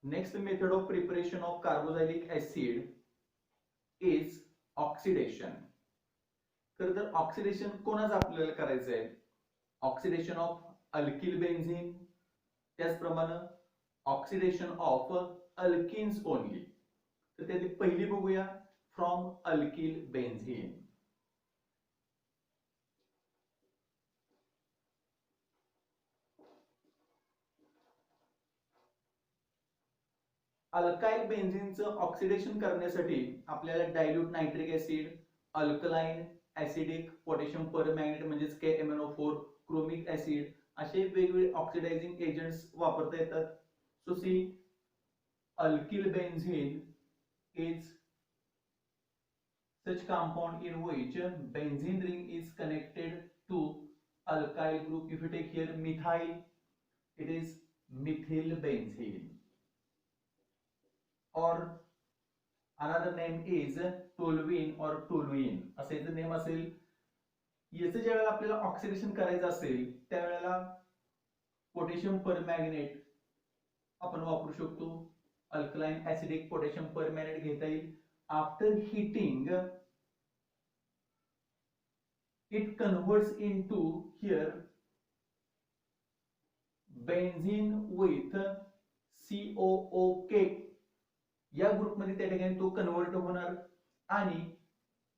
Next method of preparation of carboxylic acid is oxidation. खरं तर oxidation कोणाचं आपल्याला करायचं आहे? ऑक्सिडेशन ऑफ अल्किल बेन्झीन, त्याचप्रमाणे ऑक्सिडेशन ऑफ अल्किन्स ओनली. तर त्यातली पहिली बघूया, फ्रॉम अल्किल बेन्झीन. अल्काइल बेन्झीनचं ऑक्सिडेशन करण्यासाठी आपल्याला dilute nitric acid, alkaline, acidic, potassium permanganate म्हणजेच KMnO4, क्रोमिक ऍसिड असे वेगवेगळे ऑक्सिडायझिंग एजंट्स वापरता येतात. So see, alkyl benzene is such compound in which benzene ring is connected to alkyl group. If you take here methyl, it is methyl benzene, or another name is toluene or toluene असे याचं name असेल. याचं ज्या वेळेला आपल्याला oxidation करायचं असेल त्यावेळेला पोटॅशियम परमॅंगनेट आपण वापरू शकतो. अल्कलाइन, ऍसिडिक, पोटॅशियम परमॅंगनेट घेता येईल. After heating it converts into here benzene with COOK या ग्रुपमध्ये त्या ठिकाणी तो कन्वर्ट होणार आणि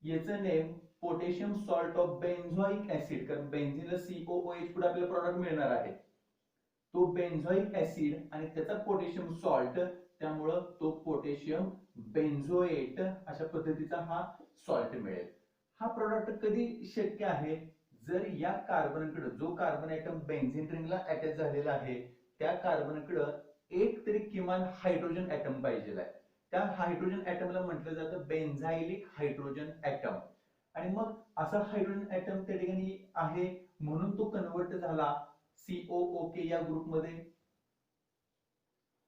याचं name potassium salt of benzoic acid, कारण बेन्झीनला COOH पुढे आपल्याला प्रॉडक्ट मिळणार आहे. तो बेन्झोइक ऍसिड आणि त्याचा पोटॅशियम सॉल्ट, त्यामुळे तो पोटॅशियम बेन्झोएट अशा पद्धतीचा हा सॉल्ट मिळेल. हा प्रोडक्ट कधी शक्य आहे? जर या कार्बनकडे, जो कार्बन ऍटम बेन्झीन रिंगला अटॅच झालेला आहे त्या कार्बनकडे एक तरी किमान हायड्रोजन ऍटम पाहिजे आहे. त्या हायड्रोजन ऍटमला म्हटलं जातं बेन्झायलिक हायड्रोजन ऍटम. आणि मग असा हायड्रोजन ऍटम त्या ठिकाणी आहे म्हणून तो कन्वर्ट झाला COOK या ग्रुपमध्ये.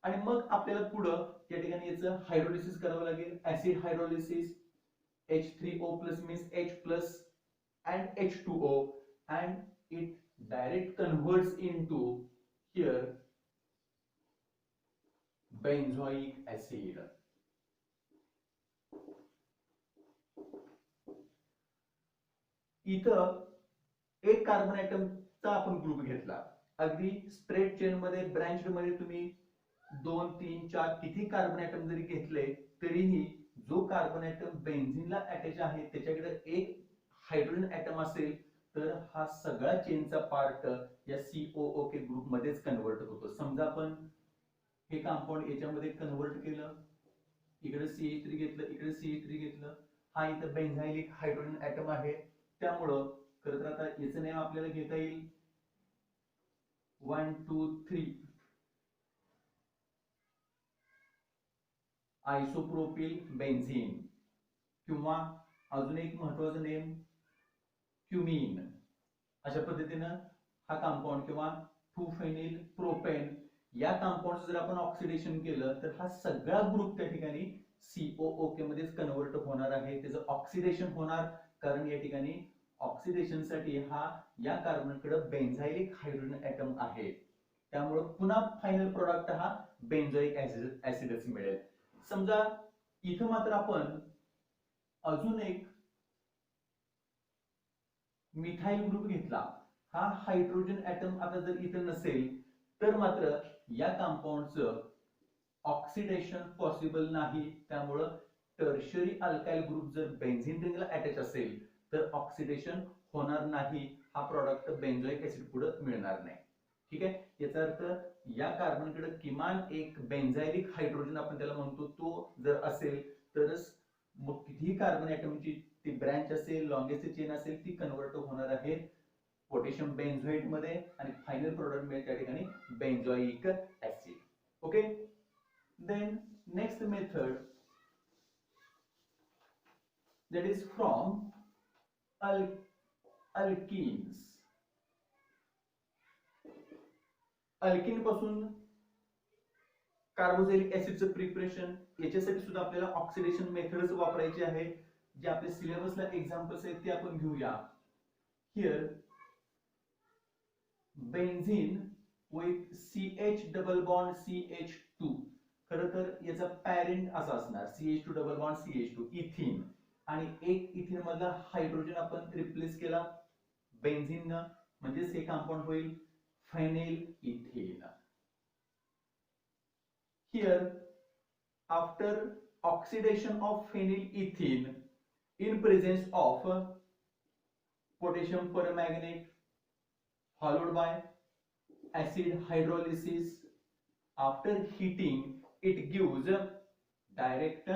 आणि मग आपल्याला पुढं या ठिकाणी याचं हायड्रोलिसिस करावं लागेल. Acid hydrolysis, H3O plus means H plus and H2O, and it direct converts into here benzoic acid. इथं एक कार्बन ऍटमचा आपण ग्रुप घेतला. अगदी स्ट्रेट चेन मध्ये, ब्रँच मध्ये तुम्ही 2, 3, 4 किती कार्बन ऍटम जरी घेतले तरीही जो कार्बन ऍटम बेन्झीनला अटॅच आहे त्याच्याकडे एक हायड्रोजन ऍटम असेल तर हा सगळा चेनचा पार्ट या COOK ग्रुप मध्येच कन्वर्ट होतो. समजा आपण हे कंपाऊंड याच्यामध्ये कन्वर्ट केलं, इकडे CH3 घेतलं, इकडे CH3 घेतलं, हा इथं बेन्झाइलिक हायड्रोजन ऍटम आहे. त्यामुळं खरं तर आता याचं नेम आपल्याला घेता येईल 1, 2, 3 आयसोप्रोपिल बेन्झीन, किंवा अजून एक महत्वाचं नेम क्युमीन. अशा पद्धतीनं हा कंपाऊंड किंवा 2-फेनिल प्रोपेन या कंपाऊंडचं जर आपण ऑक्सिडेशन केलं तर हा सगळा ग्रुप त्या ठिकाणी COOK मध्येच कन्वर्ट होणार आहे. त्याचं ऑक्सिडेशन होणार, कारण या ठिकाणी ऑक्सिडेशनसाठी हा या कार्बनकडे बेन्झाइलिक हायड्रोजन ऍटम आहे. त्यामुळे पुन्हा फायनल प्रोडक्ट हा बेन्झोइक ऍसिडच मिळेल. समजा इथं मात्र आपण अजून एक मिथाइल ग्रुप घेतला. हा हायड्रोजन ऍटम आता जर इथं नसेल तर मात्र या कंपाऊंडचं ऑक्सिडेशन पॉसिबल नाही. त्यामुळं टर्शियरी अल्काइल ग्रुप जर बेन्झीन रिंगला अटॅच असेल तर ऑक्सिडेशन होणार नाही. हा प्रोडक्ट बेन्झोइक ऍसिड पुढे मिळणार नाही. ठीक आहे. याचा अर्थ या कार्बनकडे किमान एक बेन्झाइलिक हायड्रोजन आपण त्याला म्हणतो तो जर असेल तरच मग कितीही कार्बन ऍटमची ती ब्रँच असेल, लॉंगेस्ट चेन असेल, ती कन्वर्ट होणार आहे पोटॅशियम बेन्झोएट मध्ये आणि फायनल प्रोडक्ट मिळेल त्या ठिकाणी benzoic acid. Okay. Then next method, that is from alkenes. Alkene पासून कार्बोक्सिलिक ऍसिडचं प्रिपरेशन, याच्यासाठी सुद्धा आपल्याला ऑक्सिडेशन मेथड्स वापरायची आहे. जे आपल्या सिलेबसला एक्झाम्पल्स आहेत ते आपण घेऊया. Here benzene with CH double bond CH2. याचा पॅरेंट असा असणार CH2 डबल बॉन्ड CH2 इथिन, आणि एक इथिन मधला हायड्रोजन आपण रिप्लेस केला बेन्झीन न, म्हणजेच हे कंपाऊंड होईल phenyl ethane. Here, after oxidation of phenylethene in presence of potassium permanganate followed by acid hydrolysis, after heating it gives direct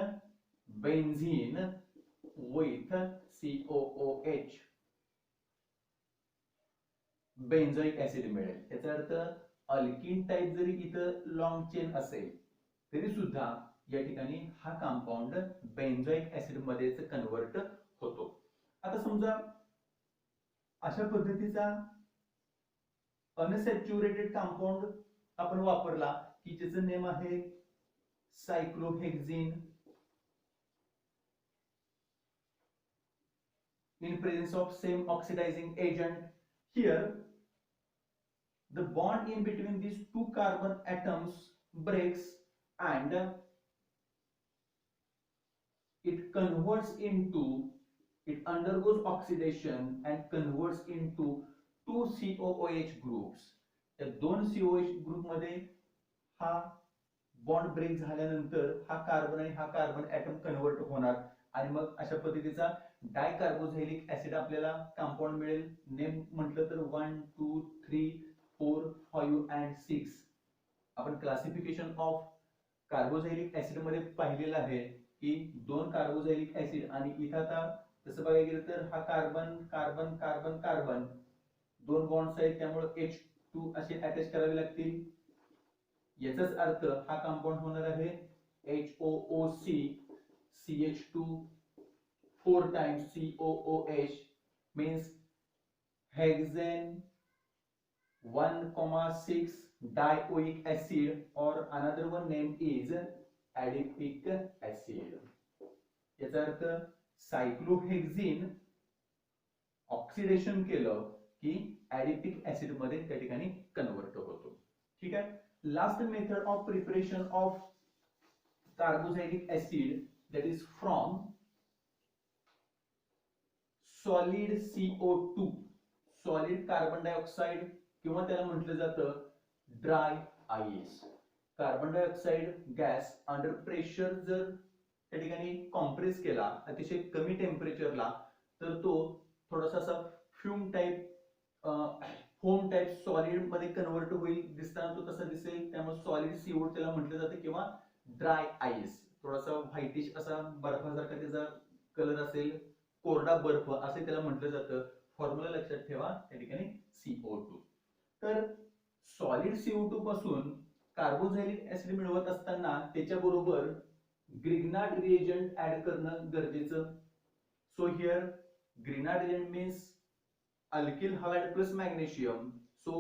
benzene with COOH, benzoic acid मिळेल. याचा अर्थ अल्किन टाइप जरी इथं लॉंग चेन असेल तरी सुद्धा या ठिकाणी हा कंपाऊंड बेंझोइक ऍसिड मध्येच कन्वर्ट होतो. आता समजा अशा पद्धतीचा अनसॅच्युरेटेड कंपाऊंड आपण वापरला की ज्याचं नेम आहे सायक्लोहेक्झिन in presence of same oxidizing agent. Here the bond in between these two carbon atoms breaks and it undergoes oxidation and converts into two COOH groups. या दोन COOH ग्रुप मध्ये हा bond break झाल्यानंतर हा carbon आणि हा carbon atom convert होणार आणि मग अशा पद्धतीचा डायकार्बोझायलिक ऍसिड आपल्याला कंपाऊंड मिळेल. नेम म्हटलं तर 1 2 3 4 5 and 6. आपण क्लासिफिकेशन ऑफ कार्बोझायलिक ऍसिड मध्ये पाहिलेलं आहे की दोन कार्बोझायलिक ऍसिड आणि इथं आता तसं बघायला गेलं तर हा कार्बन कार्बन कार्बन कार्बन दोन बॉन्ड्स आहेत, त्यामुळे H2 असे अटॅच करावे लागतील. याचाच अर्थ हा कंपाऊंड होणार आहे HOOC CH2 4 times COOH means hexane 1,6 dioic acid, or another one name is adipic acid. याचा अर्थ सायक्लोहेक्झिन ऑक्सिडेशन केलं की ऍडिपिक ऍसिड मध्ये त्या ठिकाणी कन्वर्ट होतो. ठीक आहे. Last method of preparation of carboxylic acid that is from solid CO2, solid carbon dioxide, किंवा त्याला म्हटलं जातं dry ice. Carbon dioxide gas under pressure जर त्या ठिकाणी कॉम्प्रेस केला अतिशय कमी टेम्परेचरला तर तो थोडासा असा fume type foam type solid मध्ये कन्वर्ट होईल. दिसताना तो तसा दिसेल, त्यामुळे सॉलिड CO2 त्याला म्हटलं जातं, किंवा ड्राय आईस थोडासा व्हाईटिश असा बर्फासारखा त्याचा कलर असेल, कोरडा बर्फ असे त्याला म्हटलं जातं. फॉर्म्युला लक्षात ठेवा त्या ठिकाणी CO2. तर सॉलिड CO2 पासून कार्बोझायलिक ऍसिड मिळवत असताना त्याच्याबरोबर ग्रिग्नार्ड रिएजंट ऍड करणं गरजेचं. So here Grignard reagent means alkyl halide plus magnesium, so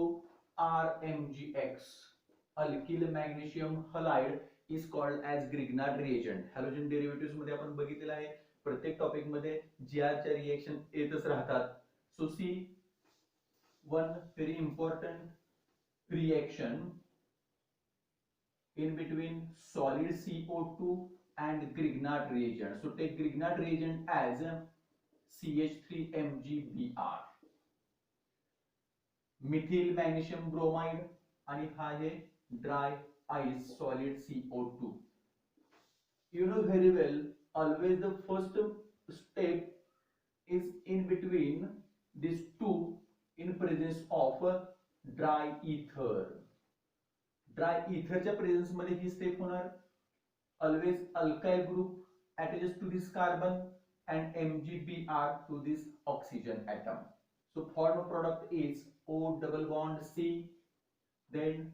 RMgX, alkyl magnesium halide is called as Grignard reagent. Halogen derivatives मध्ये आपण बघितलेलं आहे प्रत्येक टॉपिक मध्ये GR च्या रिएक्शन येतच राहतात. So see one very important reaction in between solid CO2 and Grignard reagent. So take Grignard reagent as CH3MgBr, methyl magnesium bromide, आणि हा आहे dry ice solid CO2. You know very well, always the first step is in between these two in presence of dry ether. Dry इथरच्या presence मध्ये ही step होणार. Always alkyl group attaches to this carbon and MgBr to this oxygen atom. So formed product is O double bond C, then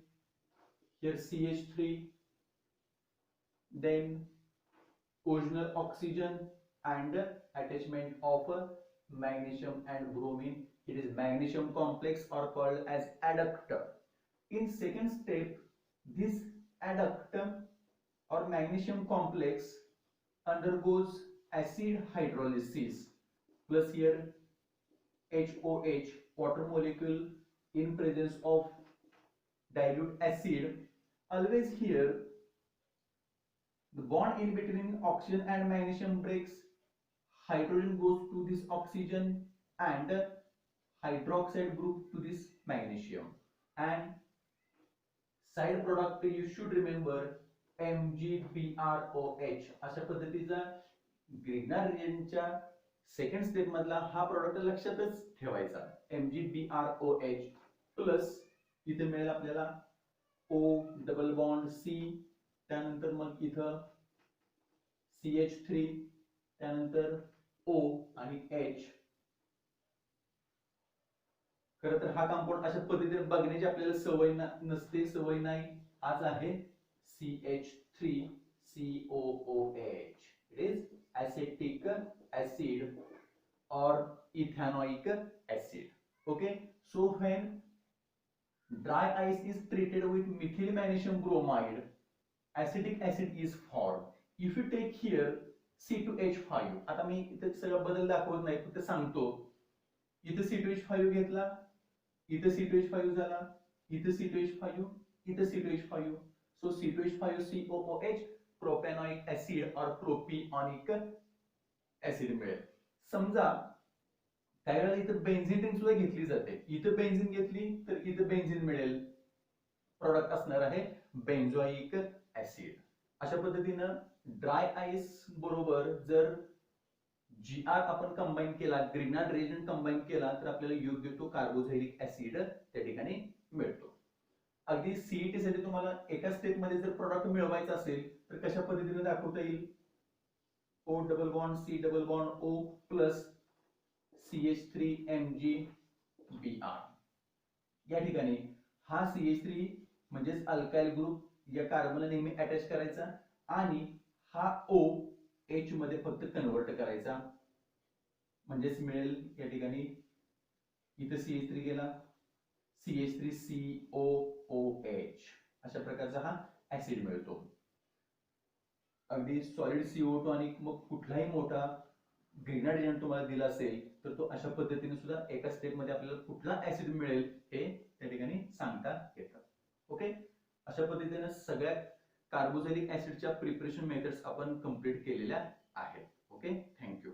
here CH3, then original oxygen and attachment of magnesium and bromine. It is magnesium complex or called as adductor. In second step, this adduct or magnesium complex undergoes acid hydrolysis, plus here HOH, water molecule in presence of dilute acid. Always here bond in between oxygen and magnesium breaks, hydrogen goes to this oxygen and hydroxide group to this magnesium, and side product you should remember MgBrOH. अशा पद्धतीचा ग्रिग्नार रिएजंटच्या second step मधला हा product लक्षातच ठेवायचा. MgBrOH plus इथे मिळेल आपल्याला O double bond C, त्यानंतर मग इथं CH3, त्यानंतर O आणि H. खरं तर हा कंपाऊंड अशा पद्धतीने बघण्याची आपल्याला सवय नसते, सवय नाही. हाच आहे CH3COOH. It is acetic acid or ethanoic acid. Okay, so when dry ice is treated with methyl magnesium bromide, acetic acid is formed. If you take here C2H5, आता मी इथे सगळं बदल दाखवत नाही, फक्त सांगतो. इथे C2H5 घेतला, इथे C2H5 झाला, इथे C2H5, इथे C2H5. So C2H5COOH प्रोपॅनॉइक ऍसिड और प्रोपिऑनिक ऍसिड मिळेल. समजा काही वेळेला इथे बेन्झीन रिंग सुद्धा घेतली जाते. इथे बेन्झीन घेतली तर इथे बेन्झीन मिळेल. प्रोडक्ट असणार आहे बेन्झोइक ऍसिड. अशा पद्धतीनं ड्राय आईस बरोबर जर Gr आपण कंबाईन केला, ग्रिग्नार्ड रिएजंट कंबाईन केला, तर आपल्याला योग्य तो कार्बोझायलिक ऍसिड त्या ठिकाणी मिळतो. अगदी सीईटी साठी तुम्हाला एका स्टेप मध्ये जर प्रोडक्ट मिळवायचं असेल तर कशा पद्धतीने दाखवता येईल? O double bond C double bond O plus CH3MgBr. या ठिकाणी हा CH3 म्हणजेच अल्काइल ग्रुप या कार्बनला नेहमी अटॅच करायचा आणि हा O H मध्ये फक्त कन्वर्ट करायचा, म्हणजेच मिळेल या ठिकाणी इथे CH3 गेला, CH3COOH. अशा प्रकारचा हा ऍसिड मिळतो. अगदी सॉलिड CO2 आणि मग कुठलाही मोठा ग्रिग्नार्ड रिएजंट तुम्हाला दिला असेल तर तो अशा पद्धतीने सुद्धा एका स्टेप मध्ये आपल्याला कुठला ऍसिड मिळेल हे त्या ठिकाणी सांगता येतं. ओके, अशा पद्धतीने सगळ्या कार्बोझायलिक ऍसिडच्या प्रिपरेशन मेथड्स आपण कंप्लीट केलेल्या आहेत. Okay, thank you.